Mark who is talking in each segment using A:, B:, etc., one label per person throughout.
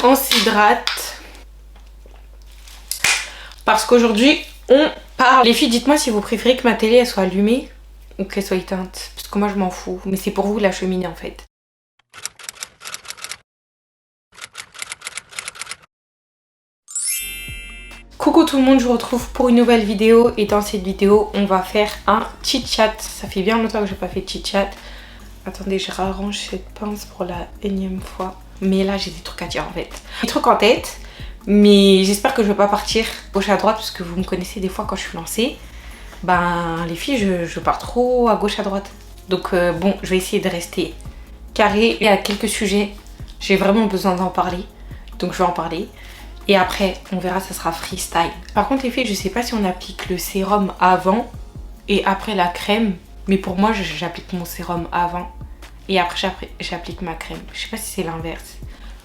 A: On s'hydrate. Parce qu'aujourd'hui, on parle. Les filles, dites-moi si vous préférez que ma télé elle soit allumée ou qu'elle soit éteinte. Parce que moi, je m'en fous. Mais c'est pour vous la cheminée en fait. Coucou tout le monde, je vous retrouve pour une nouvelle vidéo. Et dans cette vidéo, on va faire un chit-chat. Ça fait bien longtemps que j'ai pas fait de chit-chat. Attendez, je rarrange cette pince pour la énième fois. Mais là, j'ai des trucs à dire en fait. Des trucs en tête. Mais j'espère que je vais pas partir gauche à droite. Parce que vous me connaissez des fois quand je suis lancée. Ben, les filles, je pars trop à gauche à droite. Donc bon, je vais essayer de rester carré. Il y a quelques sujets, j'ai vraiment besoin d'en parler. Donc je vais en parler. Et après, on verra, ça sera freestyle. Par contre, les filles, je sais pas si on applique le sérum avant et après la crème. Mais pour moi, j'applique mon sérum avant. Et après, j'applique ma crème. Je sais pas si c'est l'inverse.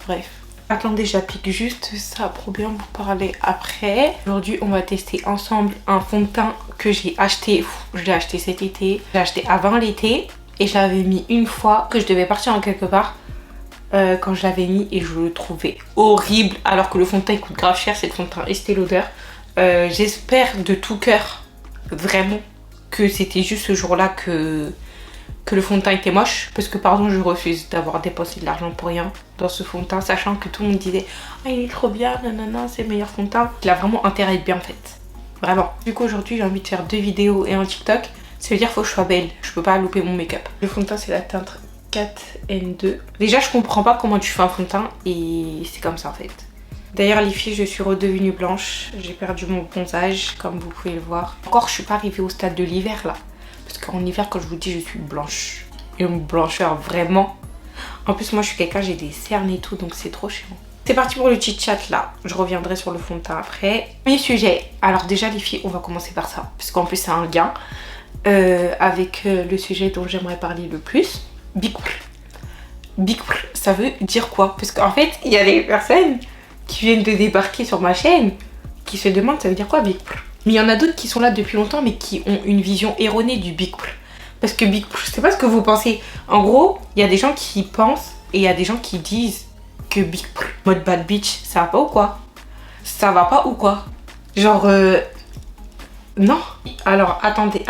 A: Bref. Attendez, j'applique juste ça pour bien vous parler après. Aujourd'hui, on va tester ensemble un fond de teint que j'ai acheté. Je l'ai acheté cet été. Je l'ai acheté avant l'été. Et je l'avais mis une fois que je devais partir en quelque part. Quand je l'avais mis et je le trouvais horrible. Alors que le fond de teint coûte grave cher. C'est le fond de teint Estée Lauder. J'espère de tout cœur, vraiment, que c'était juste ce jour-là que le fond de teint était moche. Parce que pardon, je refuse d'avoir dépensé de l'argent pour rien dans ce fond de teint. Sachant que tout le monde disait « Ah, il est trop bien, nanana, c'est le meilleur fond de teint ». Il a vraiment intérêt à être bien en fait. Vraiment. Du coup, aujourd'hui, j'ai envie de faire 2 vidéos et un TikTok. Ça veut dire qu'il faut que je sois belle. Je peux pas louper mon make-up. Le fond de teint, c'est la teinte 4N2. Déjà, je comprends pas comment tu fais un fond de teint. Et c'est comme ça en fait. D'ailleurs, les filles, je suis redevenue blanche. J'ai perdu mon bronzage, comme vous pouvez le voir. Encore, je suis pas arrivée au stade de l'hiver là. Parce qu'en hiver, quand je vous dis, je suis blanche. Une blancheur, vraiment. En plus, moi, je suis quelqu'un, j'ai des cernes et tout, donc c'est trop chiant. C'est parti pour le chit-chat, là. Je reviendrai sur le fond de teint après. Premier sujet. Alors déjà, les filles, on va commencer par ça. Parce qu'en plus, c'est un lien avec le sujet dont j'aimerais parler le plus. Big Prr. Big Prr, ça veut dire quoi? Parce qu'en fait, il y a des personnes qui viennent de débarquer sur ma chaîne qui se demandent ça veut dire quoi Big Prr. Mais il y en a d'autres qui sont là depuis longtemps mais qui ont une vision erronée du Big Prr. Parce que Big Prr, je sais pas ce que vous pensez. En gros, il y a des gens qui pensent et il y a des gens qui disent que Big Prr, mode bad bitch, ça va pas ou quoi? Ça va pas ou quoi? Genre, non. Alors, attendez.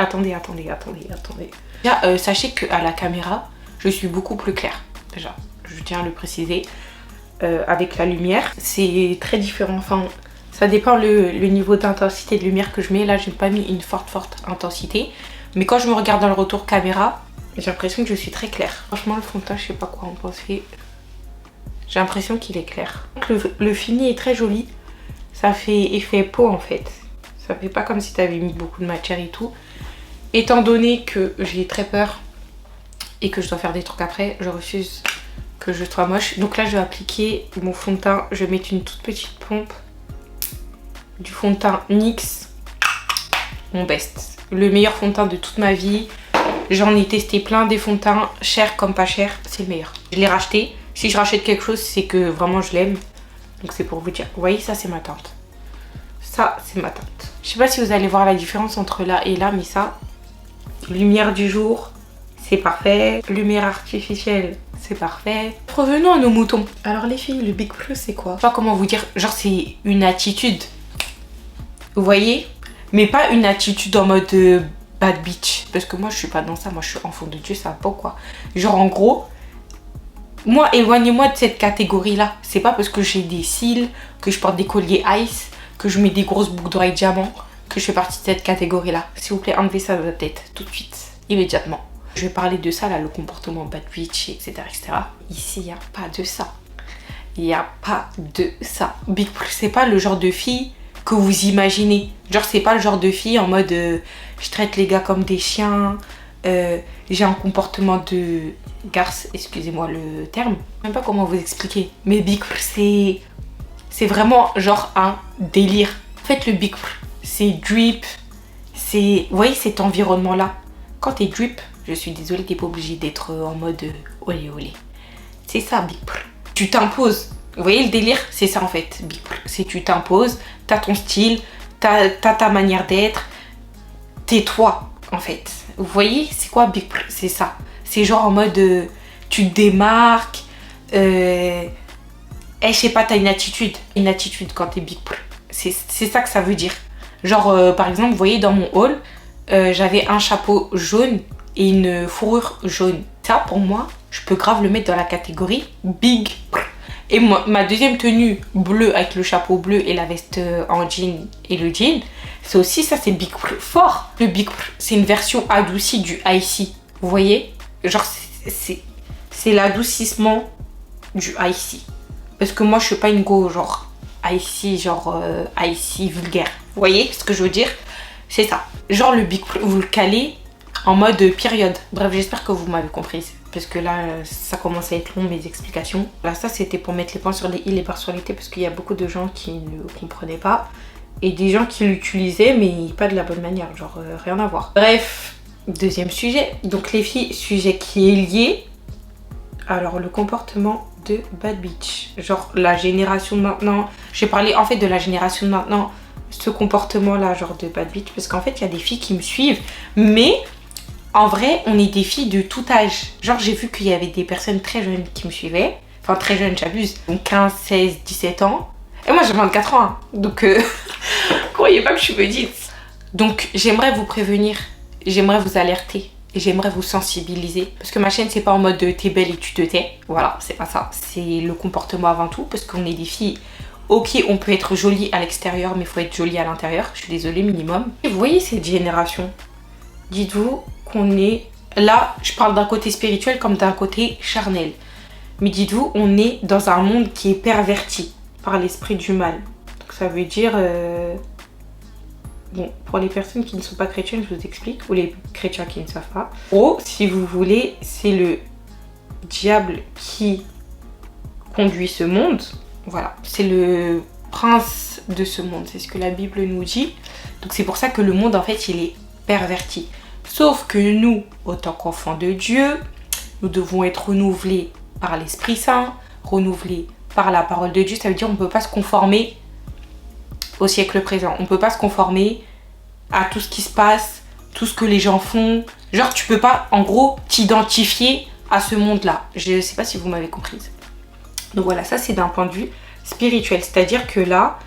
A: Déjà, sachez qu'à la caméra, je suis beaucoup plus claire. Déjà, je tiens à le préciser. Avec la lumière, c'est très différent. Enfin, ça dépend le niveau d'intensité de lumière que je mets. Là, j'ai pas mis une forte intensité. Mais quand je me regarde dans le retour caméra, j'ai l'impression que je suis très claire. Franchement, le fond de teint, je sais pas quoi en penser. J'ai l'impression qu'il est clair. Le fini est très joli. Ça fait effet peau en fait. Ça fait pas comme si tu avais mis beaucoup de matière et tout. Étant donné que j'ai très peur et que je dois faire des trucs après, je refuse que je sois moche. Donc là, je vais appliquer mon fond de teint. Je vais mettre une toute petite pompe du fond de teint NYX. Mon best. Le meilleur fond de teint de toute ma vie. J'en ai testé plein des fonds de teint, cher comme pas cher, c'est le meilleur. Je l'ai racheté. Si je rachète quelque chose, c'est que vraiment je l'aime. Donc c'est pour vous dire. Vous voyez, ça c'est ma teinte. Ça, c'est ma teinte. Je sais pas si vous allez voir la différence entre là et là, mais ça, lumière du jour, c'est parfait. Lumière artificielle, c'est parfait. Revenons à nos moutons. Alors les filles, le Big Prr, c'est quoi? Je sais pas comment vous dire. Genre, c'est une attitude. Vous voyez? Mais pas une attitude en mode bad bitch. Parce que moi, je suis pas dans ça. Moi, je suis enfant de Dieu, ça va pas quoi. Genre, en gros, moi, éloignez-moi de cette catégorie-là. C'est pas parce que j'ai des cils, que je porte des colliers ice, que je mets des grosses boucles d'oreilles diamants, que je fais partie de cette catégorie-là. S'il vous plaît, enlevez ça de votre tête. Tout de suite. Immédiatement. Je vais parler de ça, là, le comportement bad bitch, etc. Ici, il n'y a pas de ça. Il n'y a pas de ça. Big Prr, c'est pas le genre de fille que vous imaginez. Genre, c'est pas le genre de fille en mode je traite les gars comme des chiens, j'ai un comportement de garce, excusez-moi le terme. Je sais même pas comment vous expliquer. Mais Big Prr, c'est vraiment genre un délire. En fait, le Big Prr, c'est drip, c'est... Vous voyez cet environnement-là? Quand t'es drip, je suis désolée, t'es pas obligée d'être en mode olé olé. C'est ça, Big Prr. Tu t'imposes. Vous voyez le délire? C'est ça en fait, Big Prr. C'est tu t'imposes, t'as ton style, t'as ta manière d'être. T'es toi, en fait. Vous voyez? C'est quoi Big Prr? C'est ça. C'est genre en mode tu te démarques. je sais pas, t'as une attitude. Une attitude quand t'es big prr. C'est ça que ça veut dire. Genre, par exemple, vous voyez, dans mon haul, j'avais un chapeau jaune et une fourrure jaune. Ça, pour moi, je peux grave le mettre dans la catégorie big prr. Et moi, ma deuxième tenue bleue avec le chapeau bleu et la veste en jean et le jean, c'est aussi ça, c'est big prr fort. Le big prr, c'est une version adoucie du icy. Vous voyez? Genre, c'est l'adoucissement du icy. Parce que moi, je suis pas une go genre icy, icy vulgaire. Vous voyez ce que je veux dire? C'est ça. Genre le big prr, vous le calez en mode période. Bref, j'espère que vous m'avez comprise. Parce que là, ça commence à être long, mes explications. Là, ça, c'était pour mettre les points sur les i, les barres sur les t, parce qu'il y a beaucoup de gens qui ne comprenaient pas. Et des gens qui l'utilisaient, mais pas de la bonne manière. Genre, rien à voir. Bref, deuxième sujet. Donc, les filles, sujet qui est lié. Alors, le comportement de Bad Bitch. Genre, la génération de maintenant. J'ai parlé, en fait, de la génération de maintenant. Ce comportement-là, genre de Bad Bitch. Parce qu'en fait, il y a des filles qui me suivent. Mais... en vrai, on est des filles de tout âge. Genre, j'ai vu qu'il y avait des personnes très jeunes qui me suivaient. Enfin, très jeunes, j'abuse. Donc 15, 16, 17 ans. Et moi, j'ai 24 ans. Hein. Donc, croyez pas que je suis petite. Donc, j'aimerais vous prévenir. J'aimerais vous alerter. Et j'aimerais vous sensibiliser. Parce que ma chaîne, c'est pas en mode t'es belle et tu te tais. Voilà, c'est pas ça. C'est le comportement avant tout. Parce qu'on est des filles. Ok, on peut être jolie à l'extérieur, mais il faut être jolie à l'intérieur. Je suis désolée, minimum. Et vous voyez cette génération. Dites-vous qu'on est... là, je parle d'un côté spirituel comme d'un côté charnel. Mais dites-vous, on est dans un monde qui est perverti par l'esprit du mal. Donc ça veut dire... bon, pour les personnes qui ne sont pas chrétiennes, je vous explique. Ou les chrétiens qui ne savent pas. Oh, si vous voulez, c'est le diable qui conduit ce monde. Voilà, c'est le prince de ce monde. C'est ce que la Bible nous dit. Donc c'est pour ça que le monde, en fait, il est perverti. Sauf que nous, autant qu'enfants de Dieu, nous devons être renouvelés par l'Esprit Saint, renouvelés par la parole de Dieu. Ça veut dire qu'on ne peut pas se conformer au siècle présent. On ne peut pas se conformer à tout ce qui se passe, tout ce que les gens font. Genre, tu peux pas, en gros, t'identifier à ce monde-là. Je ne sais pas si vous m'avez comprise. Donc voilà, ça c'est d'un point de vue spirituel. C'est-à-dire que là...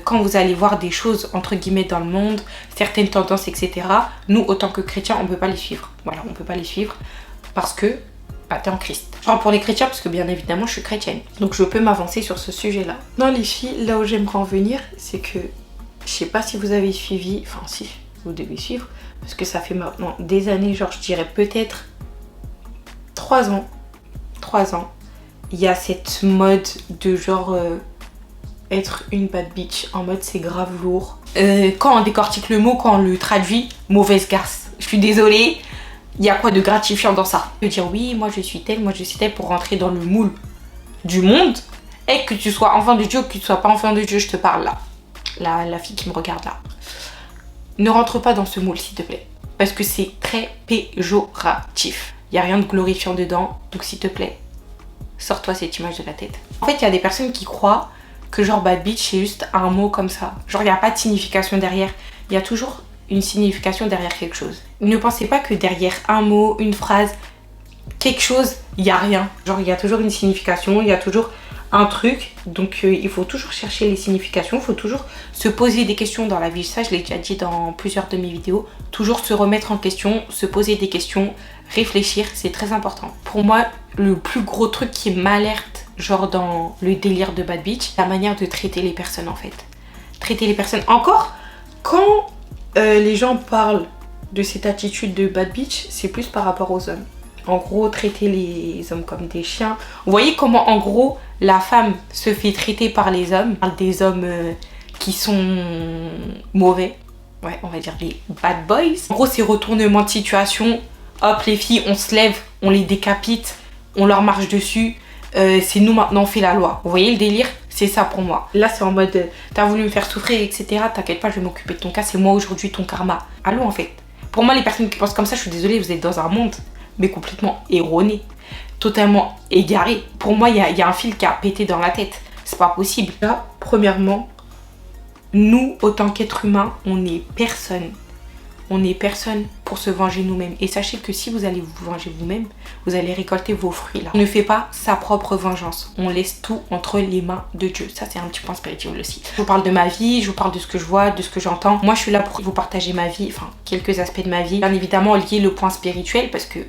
A: quand vous allez voir des choses entre guillemets dans le monde, certaines tendances, etc. Nous, autant que chrétiens, on ne peut pas les suivre. Voilà, on ne peut pas les suivre parce que bah, t'es en Christ. Genre pour les chrétiens, parce que bien évidemment, je suis chrétienne. Donc je peux m'avancer sur ce sujet-là. Dans les filles, là où j'aimerais en venir, c'est que je sais pas si vous avez suivi, enfin si, vous devez suivre, parce que ça fait maintenant des années, genre je dirais peut-être 3 ans. 3 ans. Il y a cette mode de genre... être une bad bitch en mode c'est grave lourd. Quand on décortique le mot, quand on le traduit, mauvaise garce. Je suis désolée, il y a quoi de gratifiant dans ça? De dire oui, moi je suis telle pour rentrer dans le moule du monde. Et que tu sois enfant de Dieu ou que tu sois pas enfant de Dieu, je te parle là. La fille qui me regarde là. Ne rentre pas dans ce moule s'il te plaît. Parce que c'est très péjoratif. Il n'y a rien de glorifiant dedans. Donc s'il te plaît, sors-toi cette image de la tête. En fait, il y a des personnes qui croient que genre bad bitch c'est juste un mot comme ça. Genre il n'y a pas de signification derrière. Il y a toujours une signification derrière quelque chose. Ne pensez pas que derrière un mot, une phrase, quelque chose, il n'y a rien. Genre il y a toujours une signification, il y a toujours un truc. Donc il faut toujours chercher les significations, il faut toujours se poser des questions dans la vie. Ça je l'ai déjà dit dans plusieurs de mes vidéos. Toujours se remettre en question, se poser des questions, réfléchir, c'est très important. Pour moi, le plus gros truc qui m'alerte genre dans le délire de bad bitch, la manière de traiter les personnes en fait. Traiter les personnes. Encore, quand les gens parlent de cette attitude de bad bitch, c'est plus par rapport aux hommes. En gros, traiter les hommes comme des chiens. Vous voyez comment en gros la femme se fait traiter par les hommes, par des hommes qui sont mauvais. Ouais, on va dire les bad boys. En gros, c'est retournement de situation. Hop, les filles, on se lève, on les décapite, on leur marche dessus. C'est nous maintenant on fait la loi. Vous voyez le délire? C'est ça pour moi. Là c'est en mode t'as voulu me faire souffrir etc. T'inquiète pas, je vais m'occuper de ton cas. C'est moi aujourd'hui ton karma. Allô en fait. Pour moi les personnes qui pensent comme ça, je suis désolée, vous êtes dans un monde mais complètement erroné. Totalement égaré. Pour moi il y a un fil qui a pété dans la tête. C'est pas possible. Là premièrement, nous autant qu'êtres humains, on est personne. On est personne pour se venger nous-mêmes. Et sachez que si vous allez vous venger vous-même, vous allez récolter vos fruits là. On ne fait pas sa propre vengeance. On laisse tout entre les mains de Dieu. Ça, c'est un petit point spirituel aussi. Je vous parle de ma vie, je vous parle de ce que je vois, de ce que j'entends. Moi, je suis là pour vous partager ma vie, enfin, quelques aspects de ma vie. Bien évidemment, lier le point spirituel parce que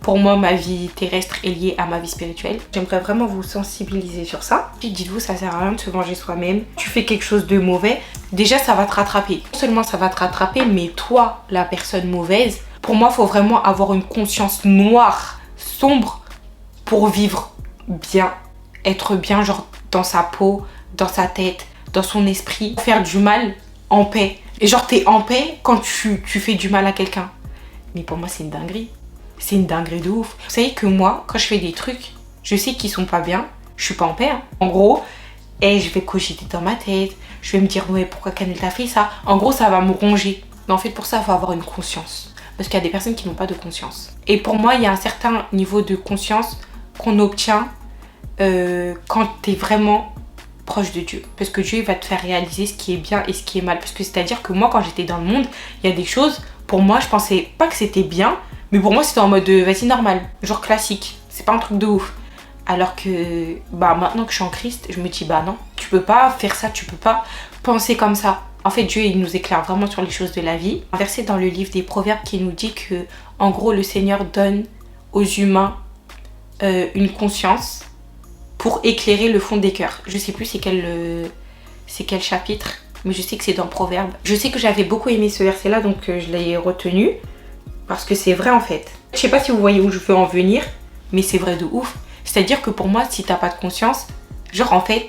A: pour moi, ma vie terrestre est liée à ma vie spirituelle. J'aimerais vraiment vous sensibiliser sur ça. Puis dites-vous, ça sert à rien de se venger soi-même. Tu fais quelque chose de mauvais, déjà ça va te rattraper. Non seulement ça va te rattraper, mais toi, la personne mauvaise, pour moi, il faut vraiment avoir une conscience noire, sombre, pour vivre bien. Être bien, genre dans sa peau, dans sa tête, dans son esprit. Faire du mal en paix. Et genre, t'es en paix quand tu fais du mal à quelqu'un. Mais pour moi, c'est une dinguerie. C'est une dinguerie de ouf. Vous savez que moi, quand je fais des trucs, je sais qu'ils sont pas bien. Je suis pas en paix. Hein. En gros, je vais cogiter dans ma tête. Je vais me dire, ouais, pourquoi Canel t'a fait ça? En gros, ça va me ronger. Mais en fait, pour ça, il faut avoir une conscience. Parce qu'il y a des personnes qui n'ont pas de conscience. Et pour moi, il y a un certain niveau de conscience qu'on obtient quand t'es vraiment proche de Dieu. Parce que Dieu, il va te faire réaliser ce qui est bien et ce qui est mal. Parce que c'est-à-dire que moi, quand j'étais dans le monde, il y a des choses, pour moi, je pensais pas que c'était bien. Mais pour moi, c'était en mode vas-y, normal, genre classique. C'est pas un truc de ouf. Alors que maintenant que je suis en Christ, je me dis non, tu peux pas faire ça, tu peux pas penser comme ça. En fait, Dieu, il nous éclaire vraiment sur les choses de la vie. Un verset dans le livre des Proverbes qui nous dit que, en gros, le Seigneur donne aux humains une conscience pour éclairer le fond des cœurs. Je sais plus c'est quel chapitre, mais je sais que c'est dans Proverbes. Je sais que j'avais beaucoup aimé ce verset-là, donc je l'ai retenu. Parce que c'est vrai en fait. Je sais pas si vous voyez où je veux en venir, mais c'est vrai de ouf. C'est-à-dire que pour moi, si t'as pas de conscience, genre en fait,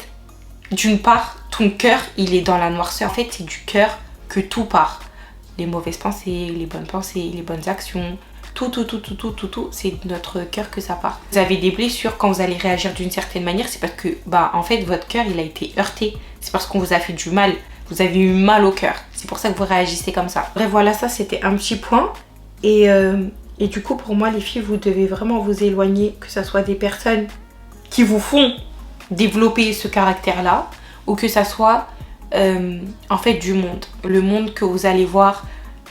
A: d'une part, ton cœur, il est dans la noirceur. En fait, c'est du cœur que tout part. Les mauvaises pensées, les bonnes actions, tout, c'est de notre cœur que ça part. Vous avez des blessures quand vous allez réagir d'une certaine manière, c'est parce que, en fait, votre cœur, il a été heurté. C'est parce qu'on vous a fait du mal. Vous avez eu mal au cœur. C'est pour ça que vous réagissez comme ça. Bref, voilà, ça, c'était un petit point. Et du coup, pour moi, les filles, vous devez vraiment vous éloigner, que ce soit des personnes qui vous font développer ce caractère-là, ou que ça soit en fait du monde. Le monde que vous allez voir,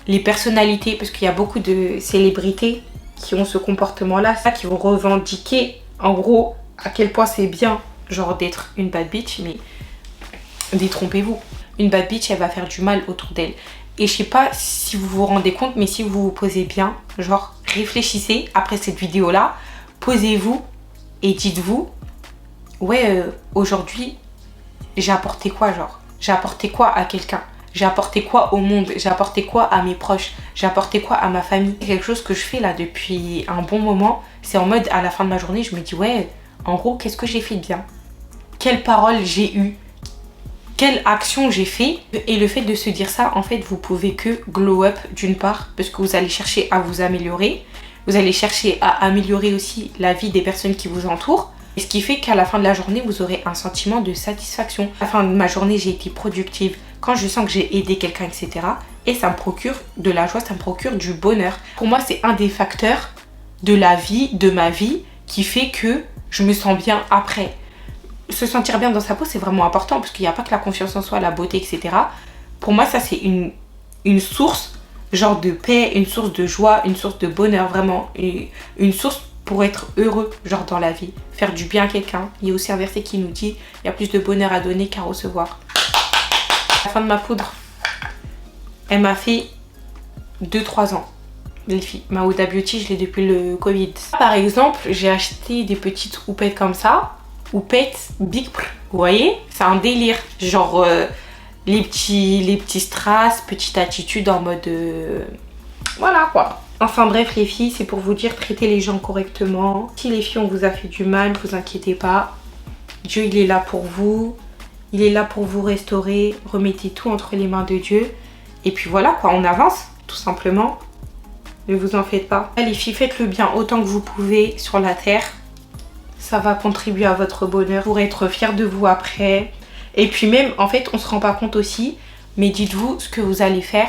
A: les personnalités, parce qu'il y a beaucoup de célébrités qui ont ce comportement-là, ça, qui vont revendiquer, en gros, à quel point c'est bien, genre d'être une bad bitch, mais détrompez-vous. Une bad bitch, elle va faire du mal autour d'elle. Et je sais pas si vous vous rendez compte, mais si vous vous posez bien, genre réfléchissez après cette vidéo là, posez-vous et dites-vous, ouais, aujourd'hui j'ai apporté quoi, genre j'ai apporté quoi à quelqu'un, j'ai apporté quoi au monde, j'ai apporté quoi à mes proches, j'ai apporté quoi à ma famille. C'est quelque chose que je fais là depuis un bon moment, c'est en mode à la fin de ma journée je me dis ouais, en gros qu'est-ce que j'ai fait de bien, quelles paroles j'ai eues, quelle action j'ai fait. Et le fait de se dire ça, en fait, vous pouvez que glow up d'une part, parce que vous allez chercher à vous améliorer. Vous allez chercher à améliorer aussi la vie des personnes qui vous entourent. Et ce qui fait qu'à la fin de la journée, vous aurez un sentiment de satisfaction. À la fin de ma journée, j'ai été productive. Quand je sens que j'ai aidé quelqu'un, etc. Et ça me procure de la joie, ça me procure du bonheur. Pour moi, c'est un des facteurs de la vie, de ma vie, qui fait que je me sens bien après. Se sentir bien dans sa peau, c'est vraiment important parce qu'il n'y a pas que la confiance en soi, la beauté, etc. Pour moi, ça, c'est une source genre de paix, une source de joie, une source de bonheur, vraiment. Et une source pour être heureux, genre dans la vie. Faire du bien à quelqu'un. Il y a aussi un verset qui nous dit il y a plus de bonheur à donner qu'à recevoir. La fin de ma poudre, elle m'a fait 2-3 ans. Les filles, ma Huda Beauty, je l'ai depuis le Covid. Par exemple, j'ai acheté des petites houppettes comme ça. Houppette Big Prr. Vous voyez, c'est un délire. Genre les petits strass, petite attitude en mode voilà quoi. Enfin bref les filles, c'est pour vous dire, traitez les gens correctement. Si les filles on vous a fait du mal, vous inquiétez pas. Dieu il est là pour vous. Il est là pour vous restaurer. Remettez tout entre les mains de Dieu. Et puis voilà quoi, on avance tout simplement. Ne vous en faites pas. Les filles, faites le bien autant que vous pouvez sur la terre. Ça va contribuer à votre bonheur pour être fier de vous après. Et puis même, en fait, on se rend pas compte aussi, mais dites-vous ce que vous allez faire.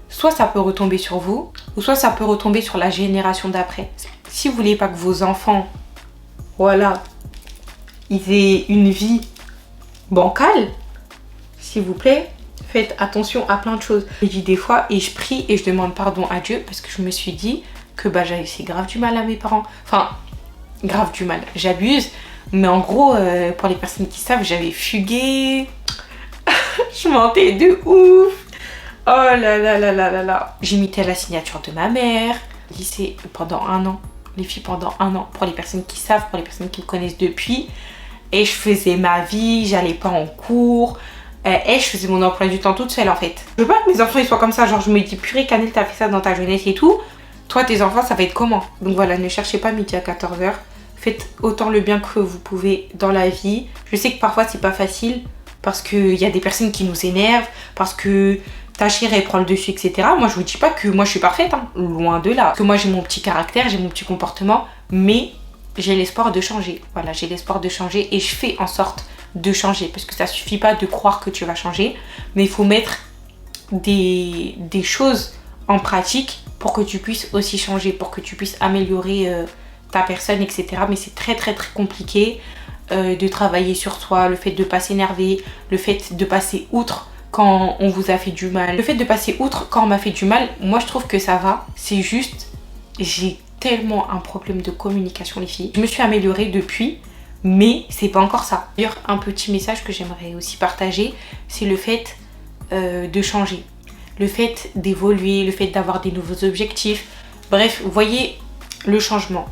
A: Soit ça peut retomber sur vous, ou soit ça peut retomber sur la génération d'après. Si vous voulez pas que vos enfants, voilà, ils aient une vie bancale, s'il vous plaît, faites attention à plein de choses. Je dis des fois et je prie et je demande pardon à Dieu parce que je me suis dit que bah, j'avais fait grave du mal à mes parents. Enfin, grave du mal, j'abuse. Mais en gros, pour les personnes qui savent, j'avais fugué. Je mentais de ouf. Oh là là là là là là. J'imitais la signature de ma mère. Lycée pendant 1 an. Les filles pendant 1 an. Pour les personnes qui savent, pour les personnes qui me connaissent depuis. Et je faisais ma vie, j'allais pas en cours. Et je faisais mon emploi du temps toute seule en fait. Je veux pas que mes enfants ils soient comme ça. Genre je me dis purée Canel t'as fait ça dans ta jeunesse et tout. Toi tes enfants ça va être comment? Donc voilà, ne cherchez pas midi à 14h. Faites autant le bien que vous pouvez dans la vie. Je sais que parfois c'est pas facile. Parce qu'il y a des personnes qui nous énervent. Parce que ta chérie elle prend le dessus etc. Moi je vous dis pas que moi je suis parfaite hein. Loin de là. Parce que moi j'ai mon petit caractère, j'ai mon petit comportement. Mais j'ai l'espoir de changer. Voilà, j'ai l'espoir de changer et je fais en sorte de changer. Parce que ça suffit pas de croire que tu vas changer, mais il faut mettre des choses en pratique pour que tu puisses aussi changer, pour que tu puisses améliorer ta personne, etc. Mais c'est très très très compliqué de travailler sur toi, le fait de pas s'énerver, le fait de passer outre quand on vous a fait du mal. Le fait de passer outre quand on m'a fait du mal, moi je trouve que ça va. C'est juste, j'ai tellement un problème de communication les filles. Je me suis améliorée depuis, mais c'est pas encore ça. D'ailleurs, un petit message que j'aimerais aussi partager, c'est le fait de changer. Le fait d'évoluer, le fait d'avoir des nouveaux objectifs. Bref, vous voyez le changement.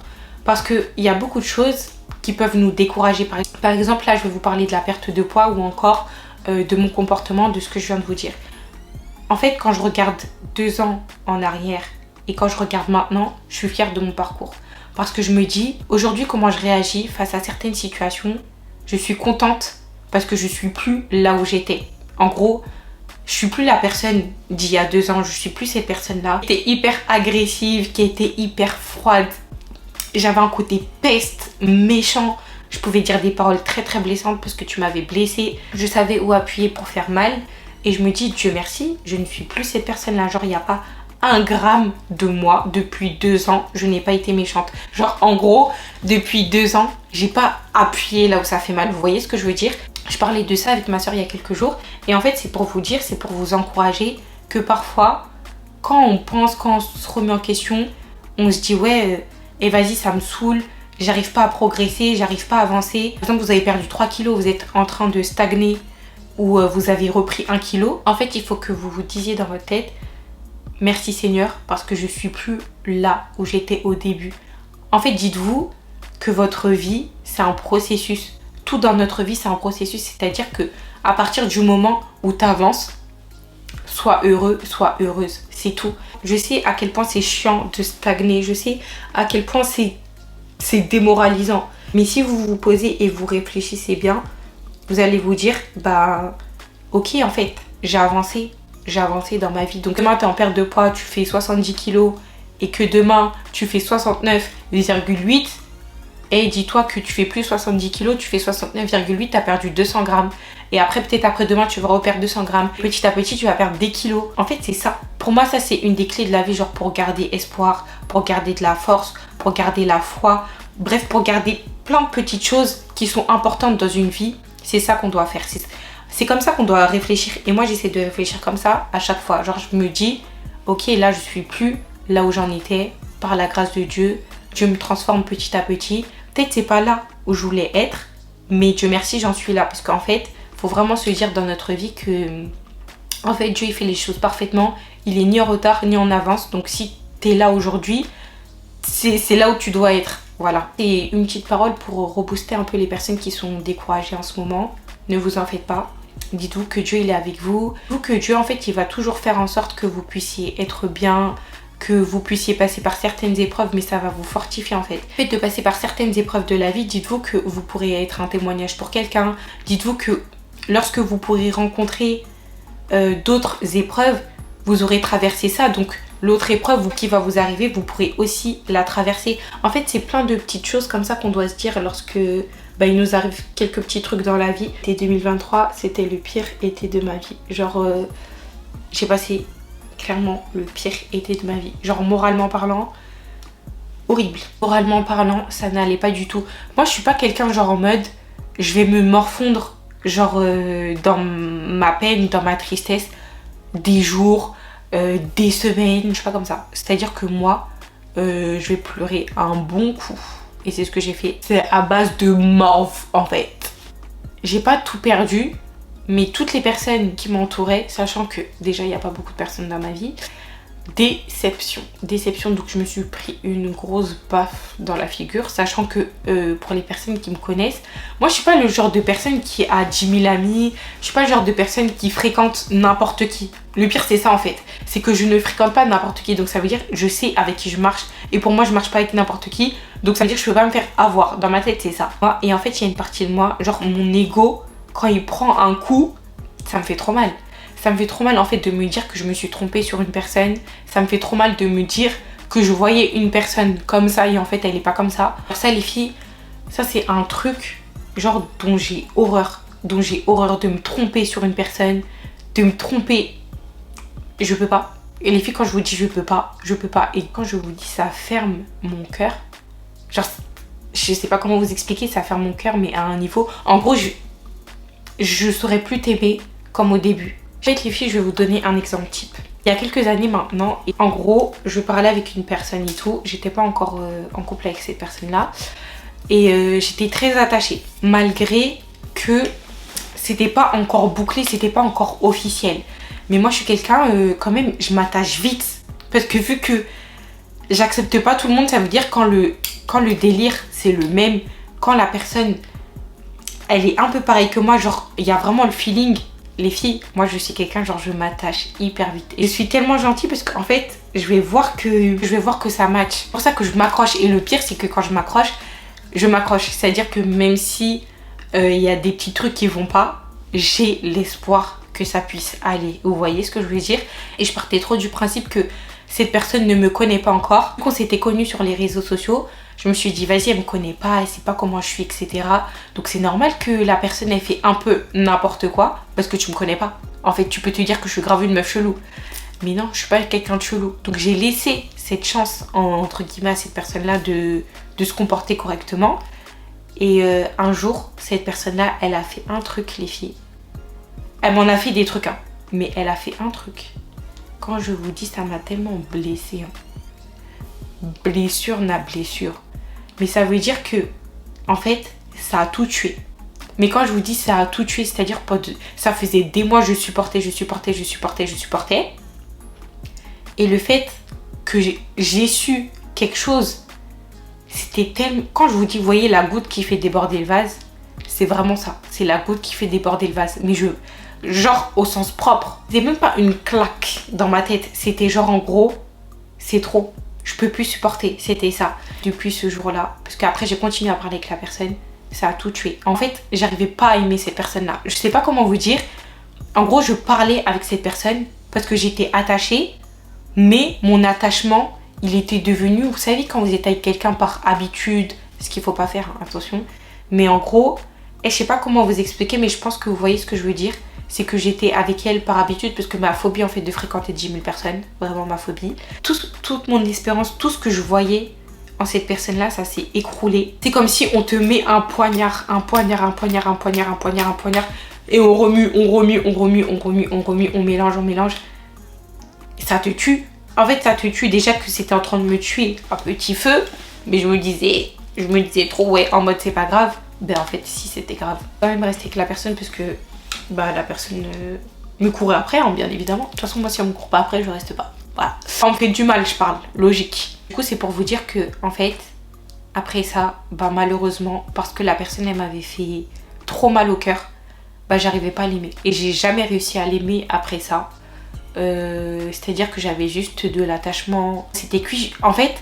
A: Parce qu'il y a beaucoup de choses qui peuvent nous décourager. Par exemple, là, je vais vous parler de la perte de poids ou encore de mon comportement, de ce que je viens de vous dire. En fait, quand je regarde 2 ans en arrière, et quand je regarde maintenant, je suis fière de mon parcours. Parce que je me dis, aujourd'hui, comment je réagis face à certaines situations, je suis contente parce que je suis plus là où j'étais. En gros, je suis plus la personne d'il y a 2 ans, je suis plus cette personne-là qui était hyper agressive, qui était hyper froide. J'avais un côté peste, méchant. Je pouvais dire des paroles très très blessantes parce que tu m'avais blessée. Je savais où appuyer pour faire mal. Et je me dis, Dieu merci, je ne suis plus cette personne-là. Genre, il n'y a pas 1 gramme de moi depuis 2 ans, je n'ai pas été méchante. Genre en gros, depuis 2 ans, j'ai pas appuyé là où ça fait mal. Vous voyez ce que je veux dire? Je parlais de ça avec ma soeur il y a quelques jours. Et en fait, c'est pour vous dire, c'est pour vous encourager que parfois, quand on pense, quand on se remet en question, on se dit ouais, et vas-y, ça me saoule. J'arrive pas à progresser, j'arrive pas à avancer. Par exemple, vous avez perdu 3 kilos, vous êtes en train de stagner ou vous avez repris 1 kilo. En fait, il faut que vous vous disiez dans votre tête, merci Seigneur, parce que je suis plus là où j'étais au début. En fait, dites-vous que votre vie, c'est un processus. Tout dans notre vie, c'est un processus. C'est-à-dire que à partir du moment où tu avances, sois heureux, sois heureuse. C'est tout. Je sais à quel point c'est chiant de stagner. Je sais à quel point c'est démoralisant. Mais si vous vous posez et vous réfléchissez bien, vous allez vous dire, bah, ok, en fait, j'ai avancé dans ma vie. Donc demain tu es en perte de poids, tu fais 70 kilos et que demain tu fais 69,8 et dis-toi que tu fais plus 70 kilos, tu fais 69,8, tu as perdu 200 grammes. Et après peut-être après-demain tu vas reperdre 200 grammes. Petit à petit tu vas perdre des kilos. En fait c'est ça. Pour moi ça c'est une des clés de la vie, genre pour garder espoir, pour garder de la force, pour garder la foi. Bref, pour garder plein de petites choses qui sont importantes dans une vie. C'est ça qu'on doit faire. C'est comme ça qu'on doit réfléchir. Et moi, j'essaie de réfléchir comme ça à chaque fois. Genre, je me dis, ok, là, je suis plus là où j'en étais. Par la grâce de Dieu, Dieu me transforme petit à petit. Peut-être c'est pas là où je voulais être, mais Dieu merci, j'en suis là. Parce qu'en fait, il faut vraiment se dire dans notre vie que, en fait, Dieu, il fait les choses parfaitement. Il est ni en retard, ni en avance. Donc, si tu es là aujourd'hui, c'est là où tu dois être. Voilà. Et une petite parole pour rebooster un peu les personnes qui sont découragées en ce moment. Ne vous en faites pas. Dites-vous que Dieu il est avec vous. Dites-vous que Dieu en fait il va toujours faire en sorte que vous puissiez être bien, que vous puissiez passer par certaines épreuves, mais ça va vous fortifier en fait. Le fait de passer par certaines épreuves de la vie, dites-vous que vous pourrez être un témoignage pour quelqu'un. Dites-vous que lorsque vous pourrez rencontrer d'autres épreuves, vous aurez traversé ça, donc l'autre épreuve qui va vous arriver, vous pourrez aussi la traverser. En fait, c'est plein de petites choses comme ça qu'on doit se dire lorsque il nous arrive quelques petits trucs dans la vie. L'été 2023, c'était le pire été de ma vie. Genre, j'ai passé clairement le pire été de ma vie. Genre, moralement parlant, horrible. Moralement parlant, ça n'allait pas du tout. Moi, je suis pas quelqu'un genre en mode, je vais me morfondre, genre dans ma peine, dans ma tristesse, des jours, des semaines, je sais pas comme ça. C'est-à-dire que moi, je vais pleurer un bon coup. Et c'est ce que j'ai fait. C'est à base de morve en fait. J'ai pas tout perdu, mais toutes les personnes qui m'entouraient, sachant que déjà il n'y a pas beaucoup de personnes dans ma vie, déception, donc je me suis pris une grosse baffe dans la figure, sachant que pour les personnes qui me connaissent, moi je suis pas le genre de personne qui a 10 000 amis, je suis pas le genre de personne qui fréquente n'importe qui. Le pire c'est ça en fait, c'est que je ne fréquente pas n'importe qui, donc ça veut dire je sais avec qui je marche, et pour moi je marche pas avec n'importe qui, donc ça veut dire que je peux pas me faire avoir. Dans ma tête c'est ça. Et en fait il y a une partie de moi, genre mon ego, quand il prend un coup, ça me fait trop mal. Ça me fait trop mal en fait de me dire que je me suis trompée sur une personne. Ça me fait trop mal de me dire que je voyais une personne comme ça et en fait elle est pas comme ça. Pour ça les filles, ça c'est un truc genre dont j'ai horreur. Dont j'ai horreur de me tromper sur une personne. De me tromper. Je peux pas. Et les filles quand je vous dis je peux pas, je peux pas. Et quand je vous dis ça ferme mon cœur. Genre je sais pas comment vous expliquer, ça ferme mon cœur mais à un niveau. En gros je saurais plus t'aimer comme au début. En fait les filles, je vais vous donner un exemple type. Il y a quelques années maintenant, et en gros, je parlais avec une personne et tout. J'étais pas encore en couple avec cette personne-là. Et j'étais très attachée. Malgré que c'était pas encore bouclé, c'était pas encore officiel. Mais moi, je suis quelqu'un, quand même, je m'attache vite. Parce que vu que j'accepte pas tout le monde, ça veut dire quand le délire, c'est le même. Quand la personne, elle est un peu pareille que moi, genre, il y a vraiment le feeling. Les filles, moi je suis quelqu'un, genre je m'attache hyper vite. Et je suis tellement gentille parce qu'en fait, je vais voir que ça match. C'est pour ça que je m'accroche. Et le pire, c'est que quand je m'accroche. C'est-à-dire que même si il y a des petits trucs qui vont pas, j'ai l'espoir que ça puisse aller. Vous voyez ce que je veux dire? Et je partais trop du principe que cette personne ne me connaît pas encore. Quand on s'était connus sur les réseaux sociaux, je me suis dit vas-y, elle me connaît pas, elle sait pas comment je suis, etc. Donc c'est normal que la personne ait fait un peu n'importe quoi parce que tu me connais pas. En fait, tu peux te dire que je suis grave une meuf chelou. Mais non, je suis pas quelqu'un de chelou. Donc j'ai laissé cette chance, entre guillemets, à cette personne-là de se comporter correctement. Et un jour, cette personne-là, elle a fait un truc, les filles. Elle m'en a fait des trucs, hein. Mais elle a fait un truc. Quand je vous dis, ça m'a tellement blessée. Hein. Blessure n'a blessure. Mais ça veut dire que, en fait, ça a tout tué. Mais quand je vous dis ça a tout tué, c'est-à-dire ça faisait des mois je supportais. Et le fait que j'ai su quelque chose, c'était tellement... Quand je vous dis, vous voyez la goutte qui fait déborder le vase, c'est vraiment ça. C'est la goutte qui fait déborder le vase. Mais genre au sens propre. C'était même pas une claque dans ma tête. C'était genre en gros, c'est trop. Je peux plus supporter, c'était ça. Depuis ce jour-là, parce qu'après j'ai continué à parler avec la personne, ça a tout tué. En fait, j'arrivais pas à aimer cette personne-là. Je sais pas comment vous dire. En gros, je parlais avec cette personne parce que j'étais attachée, mais mon attachement, il était devenu, vous savez, quand vous êtes avec quelqu'un par habitude, ce qu'il faut pas faire, hein, attention. Mais en gros, et je sais pas comment vous expliquer, mais je pense que vous voyez ce que je veux dire. C'est que j'étais avec elle par habitude parce que ma phobie en fait de fréquenter 10 000 personnes, vraiment ma phobie. Toute mon espérance, tout ce que je voyais en cette personne-là, ça s'est écroulé. C'est comme si on te met un poignard et on remue, on mélange. Et ça te tue. En fait, ça te tue. Déjà que c'était en train de me tuer à petit feu, mais je me disais trop ouais, en mode c'est pas grave. Ben en fait, si c'était grave. Je vais quand même rester avec la personne parce que bah la personne me courait après, hein, bien évidemment. De toute façon, moi si on me court pas après, je reste pas. Voilà. Ça me fait du mal, je parle, logique. Du coup, c'est pour vous dire que, en fait, après ça, bah malheureusement, parce que la personne, elle m'avait fait trop mal au cœur, bah j'arrivais pas à l'aimer. Et j'ai jamais réussi à l'aimer après ça. C'est-à-dire que j'avais juste de l'attachement. C'était cuit. En fait,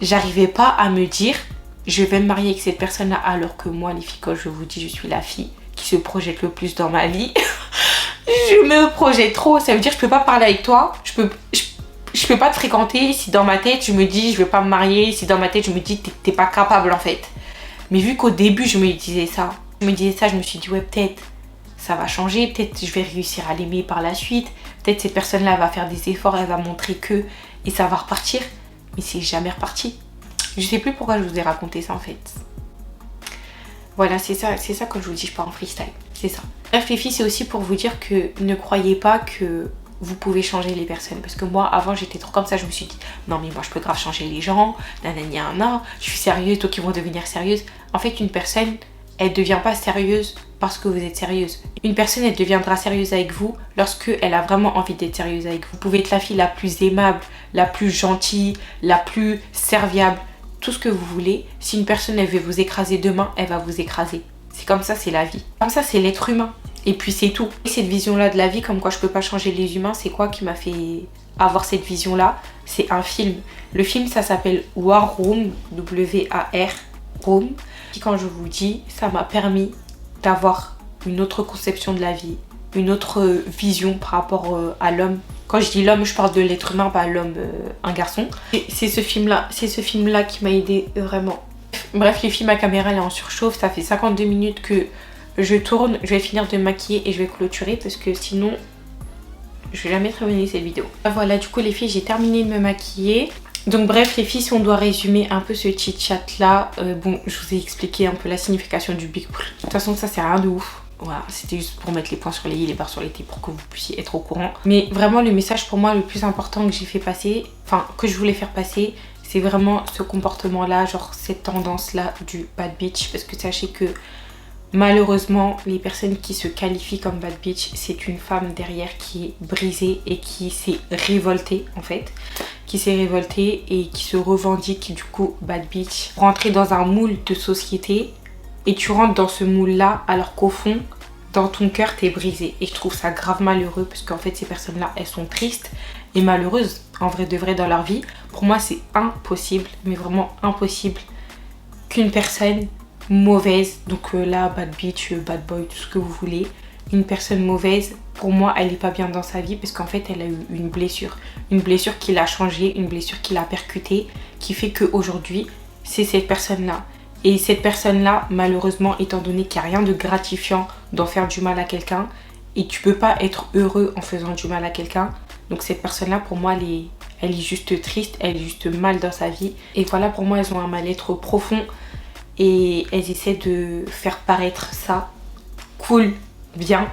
A: j'arrivais pas à me dire, je vais me marier avec cette personne-là, alors que moi, les filles, quand je vous dis, je suis la fille qui se projette le plus dans ma vie. Je me projette trop. Ça veut dire que je peux pas parler avec toi. Je peux pas te fréquenter si dans ma tête je me dis je vais pas me marier. Si dans ma tête je me dis t'es pas capable en fait. Mais vu qu'au début je me disais ça, je me suis dit ouais peut-être ça va changer. Peut-être je vais réussir à l'aimer par la suite. Peut-être cette personne-là va faire des efforts, elle va montrer que et ça va repartir. Mais c'est jamais reparti. Je sais plus pourquoi je vous ai raconté ça en fait. Voilà, c'est ça que je vous dis, je pars en freestyle. c'est ça. Bref les filles, c'est aussi pour vous dire que ne croyez pas que vous pouvez changer les personnes. Parce que moi avant j'étais trop comme ça, je me suis dit non mais moi je peux grave changer les gens, nanana, je suis sérieuse, toi qui vont devenir sérieuse. En fait une personne, elle devient pas sérieuse parce que vous êtes sérieuse. Une personne, elle deviendra sérieuse avec vous lorsque elle a vraiment envie d'être sérieuse avec vous. Vous pouvez être la fille la plus aimable, la plus gentille, la plus serviable, tout ce que vous voulez. Si une personne, elle veut vous écraser demain, elle va vous écraser. C'est comme ça, c'est la vie. Comme ça, c'est l'être humain. Et puis c'est tout. Et cette vision-là de la vie, comme quoi je peux pas changer les humains, c'est quoi qui m'a fait avoir cette vision-là? C'est un film. Le film, ça s'appelle War Room, W-A-R, Room. Puis quand je vous dis, ça m'a permis d'avoir une autre conception de la vie, une autre vision par rapport à l'homme. Quand je dis l'homme, je parle de l'être humain, pas l'homme, un garçon. C'est ce film-là qui m'a aidé vraiment. Bref, les filles, ma caméra elle est en surchauffe, ça fait 52 minutes que je tourne, je vais finir de me maquiller et je vais clôturer parce que sinon je vais jamais terminer cette vidéo. Voilà, du coup les filles, j'ai terminé de me maquiller. Donc bref les filles, si on doit résumer un peu ce chit chat là, bon je vous ai expliqué un peu la signification du Big Prix. De toute façon ça c'est rien de ouf. Voilà, c'était juste pour mettre les points sur les i, les barres sur les t pour que vous puissiez être au courant. Mais vraiment le message pour moi le plus important que j'ai fait passer, enfin que je voulais faire passer, c'est vraiment ce comportement là, genre cette tendance là du bad bitch. Parce que sachez que malheureusement, les personnes qui se qualifient comme bad bitch, c'est une femme derrière qui est brisée et qui s'est révoltée en fait. Qui s'est révoltée et qui se revendique du coup bad bitch. Rentrer dans un moule de société et tu rentres dans ce moule là alors qu'au fond, dans ton cœur, t'es brisé. Et je trouve ça grave malheureux parce qu'en fait ces personnes là, elles sont tristes et malheureuses en vrai de vrai dans leur vie. Pour moi c'est impossible, mais vraiment impossible qu'une personne mauvaise, donc là bad bitch, bad boy, tout ce que vous voulez, une personne mauvaise, pour moi elle est pas bien dans sa vie parce qu'en fait elle a eu une blessure qui l'a changée, une blessure qui l'a percutée, qui fait qu'aujourd'hui c'est cette personne là. Et cette personne là, malheureusement, étant donné qu'il n'y a rien de gratifiant d'en faire du mal à quelqu'un et tu peux pas être heureux en faisant du mal à quelqu'un, donc cette personne là pour moi elle est juste triste, elle est juste mal dans sa vie. Et voilà, pour moi elles ont un mal-être profond et elles essaient de faire paraître ça cool, bien,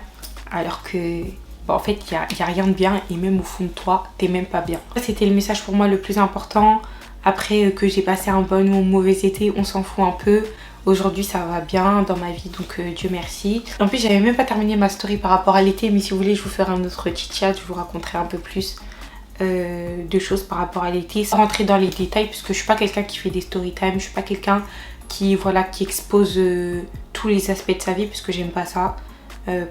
A: alors que en fait il y a rien de bien et même au fond de toi t'es même pas bien. C'était le message pour moi le plus important. Après que j'ai passé un bon ou un mauvais été, on s'en fout un peu. Aujourd'hui ça va bien dans ma vie, donc Dieu merci. En plus j'avais même pas terminé ma story par rapport à l'été, mais si vous voulez je vous ferai un autre chit chat, je vous raconterai un peu plus de choses par rapport à l'été, sans rentrer dans les détails puisque je suis pas quelqu'un qui fait des story time, je suis pas quelqu'un qui expose tous les aspects de sa vie, parce que j'aime pas ça.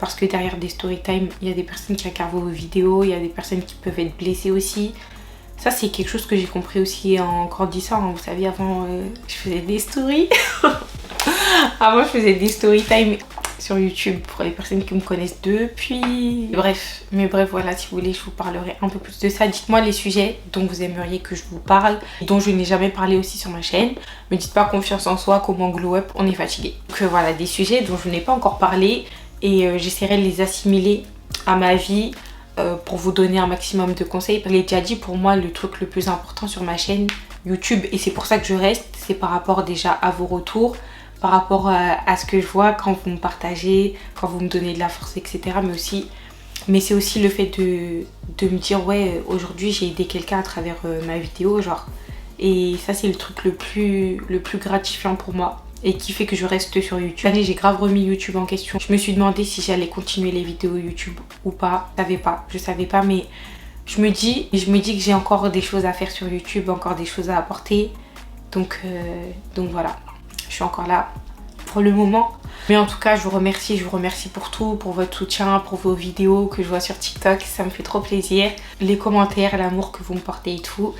A: Parce que derrière des story time, il y a des personnes qui regardent vos vidéos, il y a des personnes qui peuvent être blessées aussi. Ça c'est quelque chose que j'ai compris aussi en grandissant, hein. Vous savez, avant je faisais des stories. Avant je faisais des story time sur YouTube pour les personnes qui me connaissent depuis. Mais bref, voilà, si vous voulez je vous parlerai un peu plus de ça. Dites-moi les sujets dont vous aimeriez que je vous parle, dont je n'ai jamais parlé aussi sur ma chaîne. Me dites pas confiance en soi, comment glow up, on est fatigué. Donc voilà, des sujets dont je n'ai pas encore parlé et j'essaierai de les assimiler à ma vie pour vous donner un maximum de conseils. Je l'ai déjà dit, pour moi le truc le plus important sur ma chaîne YouTube, et c'est pour ça que je reste, c'est par rapport déjà à vos retours, par rapport à ce que je vois quand vous me partagez, quand vous me donnez de la force, etc. Mais c'est aussi le fait de me dire ouais, aujourd'hui j'ai aidé quelqu'un à travers ma vidéo, genre. Et ça c'est le truc le plus gratifiant pour moi et qui fait que je reste sur YouTube. Cette année j'ai grave remis YouTube en question. Je me suis demandé si j'allais continuer les vidéos YouTube ou pas. Je savais pas, mais je me dis que j'ai encore des choses à faire sur YouTube, encore des choses à apporter. Donc voilà. Je suis encore là pour le moment. Mais en tout cas, je vous remercie pour tout, pour votre soutien, pour vos vidéos que je vois sur TikTok. Ça me fait trop plaisir. Les commentaires, l'amour que vous me portez et tout.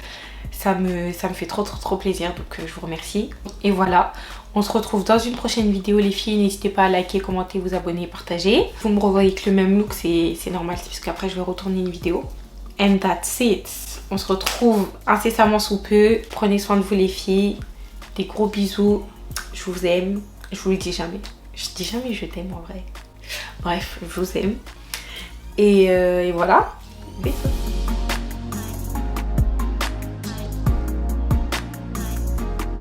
A: Ça me fait trop plaisir. Donc je vous remercie. Et voilà, on se retrouve dans une prochaine vidéo les filles. N'hésitez pas à liker, commenter, vous abonner, partager. Vous me revoyez avec le même look, c'est normal. C'est parce qu'après je vais retourner une vidéo. And that's it. On se retrouve incessamment sous peu. Prenez soin de vous les filles. Des gros bisous. Je vous aime. Je vous le dis jamais. Je dis jamais je t'aime en vrai. Bref, je vous aime. Et voilà. Bisous.